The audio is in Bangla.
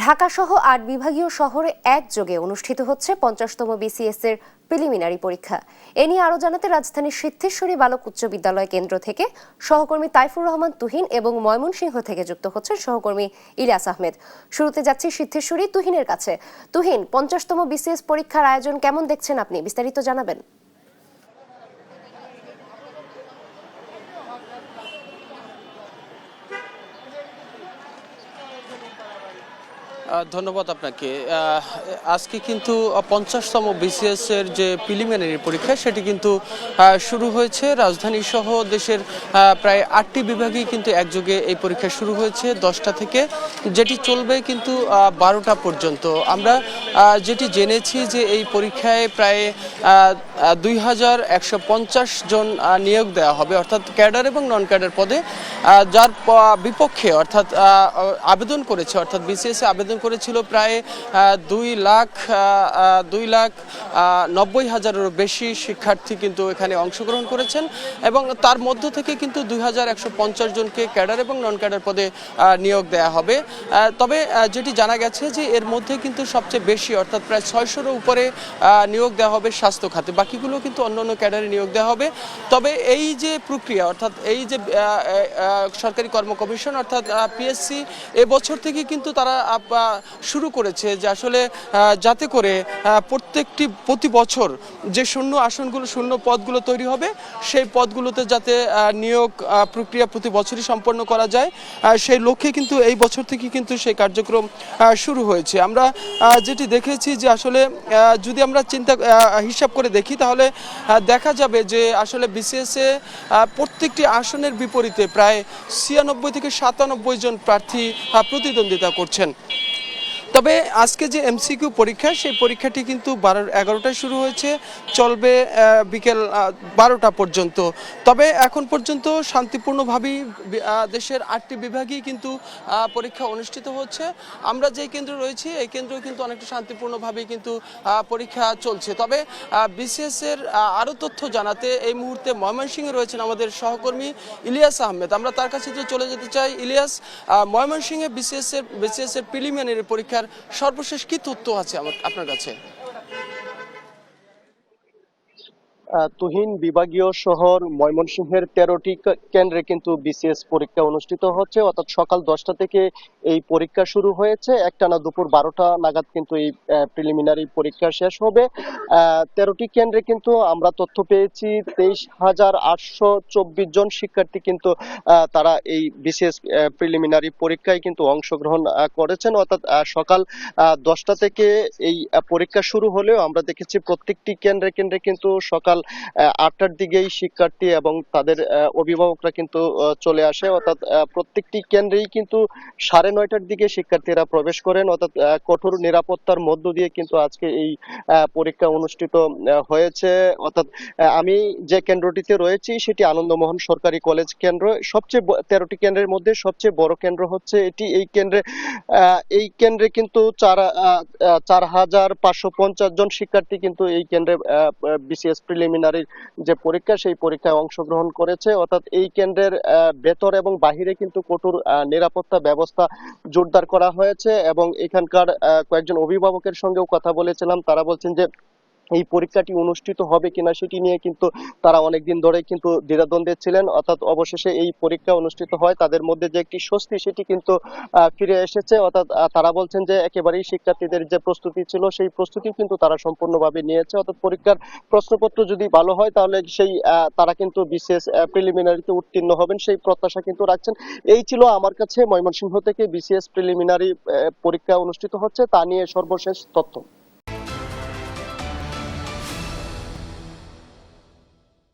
ঢাকা সহ ৮ বিভাগীয় শহরে একযোগে অনুষ্ঠিত হচ্ছে ৫০তম বিসিএস এর প্রিলিমিনারি পরীক্ষা। এ নিয়ে আরো জানাতে রাজধানীর সিদ্ধেশ্বরী বালক উচ্চ বিদ্যালয় কেন্দ্র থেকে সহকর্মী তাইফুর রহমান তুহিন এবং ময়মনসিংহ থেকে যুক্ত হচ্ছেন সহকর্মী ইলিয়াস আহমেদ। শুরুতে যাচ্ছি সিদ্ধেশ্বরী তুহিনের কাছে। তুহিন, ৫০তম বিসিএস পরীক্ষার আয়োজন কেমন দেখছেন আপনি? বিস্তারিত জানাবেন। ধন্যবাদ আপনাকে। আজকে কিন্তু ৫০তম বিসিএস এর যে প্রিলিমিনারি পরীক্ষা সেটি কিন্তু শুরু হয়েছে। রাজধানী সহ দেশের প্রায় ৮টি বিভাগেই কিন্তু একযোগে এই পরীক্ষা শুরু হয়েছে ১০টা থেকে, যেটি চলবে কিন্তু ১২টা পর্যন্ত। আমরা যেটি জেনেছি যে এই পরীক্ষায় প্রায় ২,১৫০ জন নিয়োগ দেওয়া হবে, অর্থাৎ ক্যাডার এবং নন ক্যাডার পদে। যার বিপক্ষে অর্থাৎ আবেদন করেছে, অর্থাৎ বিসিএস আবেদন করেছিল প্রায় ২,৯০,০০০-এরও বেশি শিক্ষার্থী কিন্তু এখানে অংশগ্রহণ করেছেন এবং তার মধ্য থেকে কিন্তু ২,১৫০ জনকে ক্যাডার এবং নন ক্যাডার পদে নিয়োগ দেওয়া হবে। তবে যেটি জানা গেছে যে এর মধ্যে কিন্তু সবচেয়ে বেশি অর্থাৎ প্রায় ৬০০-এর উপরে নিয়োগ দেওয়া হবে স্বাস্থ্য খাতে, বাকিগুলো কিন্তু অন্যান্য ক্যাডারে নিয়োগ দেওয়া হবে। তবে এই যে প্রক্রিয়া, অর্থাৎ এই যে সরকারি কর্ম কমিশন অর্থাৎ পিএসসি এবছর থেকে কিন্তু তারা শুরু করেছে যে আসলে যাতে করে প্রতি বছর যে শূন্য আসনগুলো, শূন্য পদগুলো তৈরি হবে, সেই পদগুলোতে যাতে নিয়োগ প্রক্রিয়া প্রতি বছরই সম্পন্ন করা যায়, সেই লক্ষ্যে কিন্তু এই বছর থেকে কিন্তু সেই কার্যক্রম শুরু হয়েছে। আমরা যেটি দেখেছি যে আসলে যদি আমরা হিসাব করে দেখি তাহলে দেখা যাবে যে আসলে বিসিএসে প্রত্যেকটি আসনের বিপরীতে প্রায় ৯৬ থেকে ৯৭ জন প্রার্থী প্রতিদ্বন্দ্বিতা করছেন। তবে আজকে যে এমসিকিউ পরীক্ষা, সেই পরীক্ষাটি কিন্তু ১১টায় শুরু হয়েছে, চলবে বিকেল ১২টা পর্যন্ত। তবে এখন পর্যন্ত শান্তিপূর্ণভাবেই দেশের ৮টি বিভাগেই কিন্তু পরীক্ষা অনুষ্ঠিত হচ্ছে। আমরা যে কেন্দ্রে রয়েছি এই কেন্দ্রেও কিন্তু অনেকটা শান্তিপূর্ণভাবেই কিন্তু পরীক্ষা চলছে। তবে বিসিএস এর আরও তথ্য জানাতে এই মুহূর্তে ময়মনসিংহে রয়েছেন আমাদের সহকর্মী ইলিয়াস আহমেদ। আমরা তার কাছে চলে যেতে চাই। ইলিয়াস, ময়মনসিংহে বিসিএস এর প্রিলিমিনারি পরীক্ষার সর্বশেষ কি তথ্য আছে আপনার কাছে? তুহিন, বিভাগীয় শহর ময়মনসিংহের ১৩টি কেন্দ্রে কিন্তু বিসিএস পরীক্ষা অনুষ্ঠিত হচ্ছে, অর্থাৎ সকাল ১০টা থেকে এই পরীক্ষা শুরু হয়েছে। একটানা দুপুর ১২টা নাগাদ কিন্তু এই প্রিলিমিনারি পরীক্ষা শেষ হবে। ১৩টি কেন্দ্রে কিন্তু আমরা তথ্য পেয়েছি ২৩,৮২৪ জন শিক্ষার্থী কিন্তু তারা এই বিসিএস প্রিলিমিনারি পরীক্ষায় কিন্তু অংশগ্রহণ করেছেন। অর্থাৎ সকাল ১০টা থেকে এই পরীক্ষা শুরু হলেও আমরা দেখেছি প্রত্যেকটি কেন্দ্রে কেন্দ্রে কিন্তু সকাল ৮টার দিকেই শিক্ষার্থী এবং তাদের অভিভাবকরা কিন্তু চলে আসে। অর্থাৎ প্রত্যেকটি কেন্দ্রেই কিন্তু ৯:৩০টার দিকে শিক্ষার্থীরা প্রবেশ করেন। অর্থাৎ কঠোর নিরাপত্তার মধ্য দিয়ে কিন্তু আজকে এই পরীক্ষা অনুষ্ঠিত হয়েছে। অর্থাৎ আমি যে কেন্দ্রটিতে রয়েছি সেটি আনন্দমোহন সরকারি কলেজ কেন্দ্র। সবচেয়ে ১৩টি কেন্দ্রের মধ্যে সবচেয়ে বড় কেন্দ্র হচ্ছে এটি। এই কেন্দ্রে কিন্তু ৪,৫৫০ জন শিক্ষার্থী কিন্তু এই কেন্দ্রে বিসিএস প্রিলিমিনারির যে পরীক্ষা সেই পরীক্ষায় অংশগ্রহণ করেছে। অর্থাৎ এই কেন্দ্রের ভেতর এবং বাহিরে কিন্তু কঠোর নিরাপত্তা ব্যবস্থা জোরদার করা হয়েছে এবং এখানকার কয়েকজন অভিভাবকের সঙ্গেও কথা বলেছিলাম। তারা বলছেন যে এই পরীক্ষাটি অনুষ্ঠিত হবে কিনা সেটি নিয়ে কিন্তু তারা অনেকদিন ধরে কিন্তু দ্বিধাদ্বন্দ্বে ছিলেন। অর্থাৎ অবশেষে এই পরীক্ষা অনুষ্ঠিত হয়, তাদের মধ্যে যে একটি স্বস্তি সেটি কিন্তু ফিরে এসেছে। অর্থাৎ তারা বলছেন যে একেবারেই শিক্ষার্থীদের যে প্রস্তুতি ছিল সেই প্রস্তুতি কিন্তু তারা সম্পূর্ণভাবে নিয়েছে। অর্থাৎ পরীক্ষার প্রশ্নপত্র যদি ভালো হয় তাহলে তারা কিন্তু বিসিএস প্রিলিমিনারিতে উত্তীর্ণ হবেন সেই প্রত্যাশা কিন্তু রাখছেন। এই ছিল আমার কাছে ময়মনসিংহ থেকে বিসিএস প্রিলিমিনারি পরীক্ষা অনুষ্ঠিত হচ্ছে তা নিয়ে সর্বশেষ তথ্য।